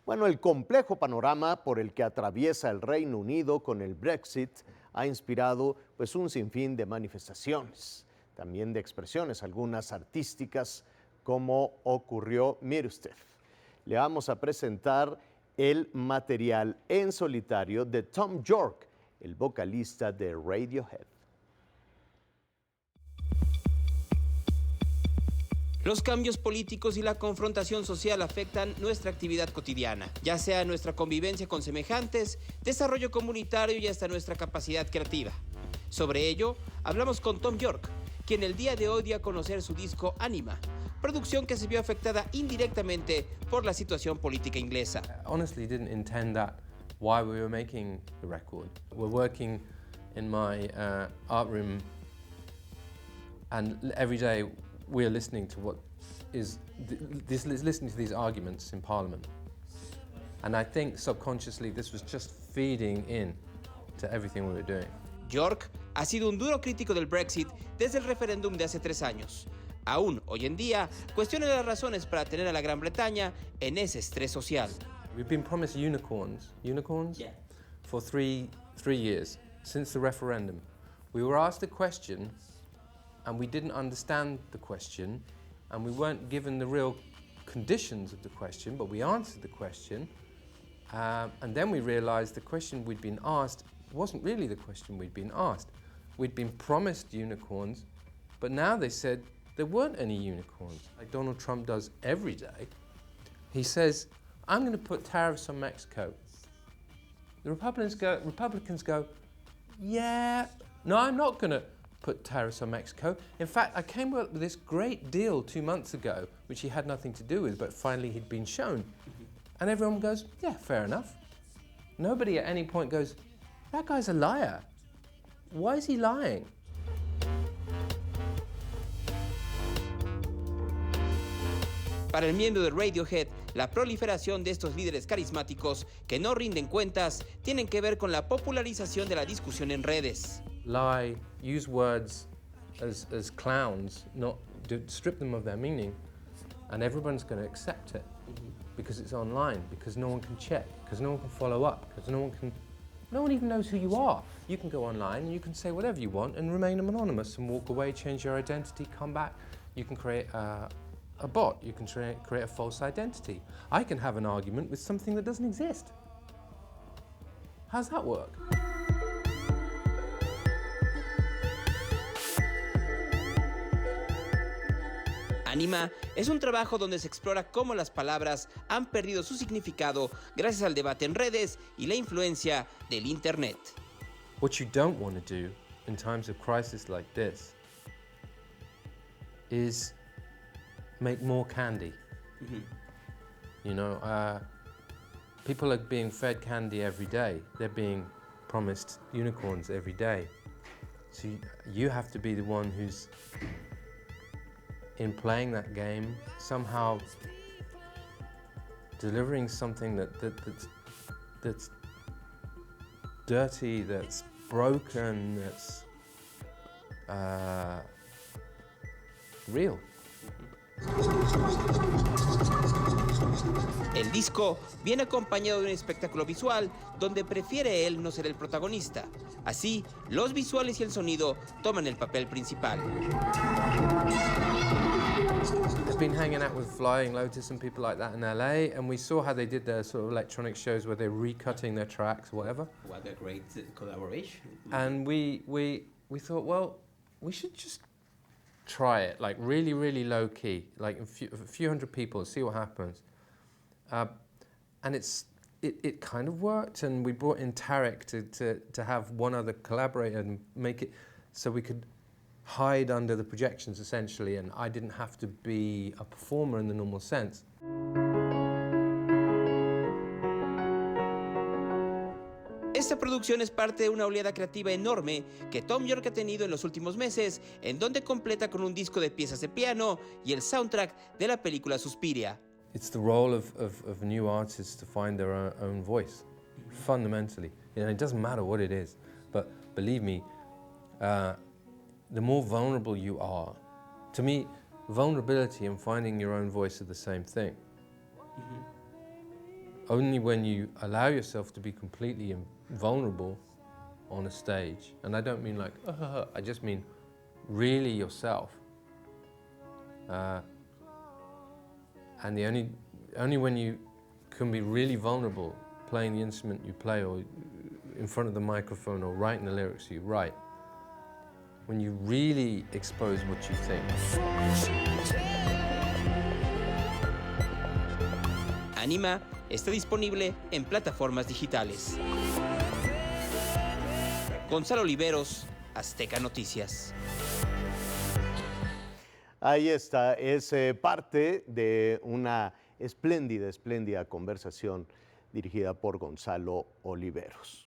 Bueno, el complejo panorama por el que atraviesa el Reino Unido con el Brexit ha inspirado pues un sinfín de manifestaciones, también de expresiones, algunas artísticas, como ocurrió, mire usted. Le vamos a presentar el material en solitario de Thom Yorke, el vocalista de Radiohead. Los cambios políticos y la confrontación social afectan nuestra actividad cotidiana, ya sea nuestra convivencia con semejantes, desarrollo comunitario y hasta nuestra capacidad creativa. Sobre ello, hablamos con Thom Yorke, quien el día de hoy dio a conocer su disco Anima, producción que se vio afectada indirectamente por la situación política inglesa. Honestly, didn't intend that while we were making the record. We're working in my art room, and every day we're listening to what is listening to these arguments in Parliament, and I think subconsciously this was just feeding in to everything we were doing. Yorke ha sido un duro crítico del Brexit desde el referéndum de hace 3 años. Aún hoy en día cuestiona las razones para tener a la Gran Bretaña en ese estrés social. We've been promised unicorns, yeah, for three years since the referendum. We were asked a question, and we didn't understand the question, and we weren't given the real conditions of the question, but we answered the question, and then we realized the question we'd been asked wasn't really the question we'd been asked. We'd been promised unicorns, but now they said there weren't any unicorns, like Donald Trump does every day. He says, I'm going to put tariffs on Mexico. The Republicans go, yeah, no, I'm not going to put tariffs on Mexico. In fact, I came up with this great deal 2 months ago, which he had nothing to do with, but finally he'd been shown. And everyone goes, yeah, fair enough. Nobody at any point goes, that guy's a liar. Why is he lying? Para el miembro de Radiohead, la proliferación de estos líderes carismáticos que no rinden cuentas tienen que ver con la popularización de la discusión en redes. Lie, use words as clowns, not strip them of their meaning, and everyone's going to accept it because it's online, because no one can check, because no one can follow up, because no one even knows who you are. You can go online and you can say whatever you want and remain anonymous and walk away, change your identity, come back. You can create a bot, you can create a false identity. I can have an argument with something that doesn't exist. How's that work? Anima es un trabajo donde se explora cómo las palabras han perdido su significado gracias al debate en redes y la influencia del Internet. What you don't want to do in times of crisis like this is make more candy. You know, people are being fed candy every day. They're being promised unicorns every day. So you have to be the one who's, in playing that game, somehow delivering something that's dirty, that's broken, that's real. El disco viene acompañado de un espectáculo visual donde prefiere él no ser el protagonista. Así, los visuales y el sonido toman el papel principal. I've been hanging out with Flying Lotus and people like that in LA, and we saw how they did their sort of electronic shows where they're recutting their tracks or whatever. What a great collaboration. And we thought, well, we should just try it, like really, really low key, like a few hundred people, see what happens. And it kind of worked, and we brought in Tarek to have one other collaborator and make it so we could hide under the projections essentially, and I didn't have to be a performer in the normal sense. Esta producción es parte de una oleada creativa enorme que Thom Yorke ha tenido en los últimos meses, en donde completa con un disco de piezas de piano y el soundtrack de la película Suspiria. It's the role of new artists to find their own voice, fundamentally. You know, it doesn't matter what it is, but believe me, the more vulnerable you are, to me, vulnerability and finding your own voice are the same thing. only when you allow yourself to be completely vulnerable on a stage, and I don't mean like, I just mean really yourself. And only when you can be really vulnerable playing the instrument you play, or in front of the microphone, or writing the lyrics you write, when you really expose what you think. Anima está disponible en plataformas digitales. Gonzalo Oliveros, Azteca Noticias. Ahí está, es parte de una espléndida conversación dirigida por Gonzalo Oliveros.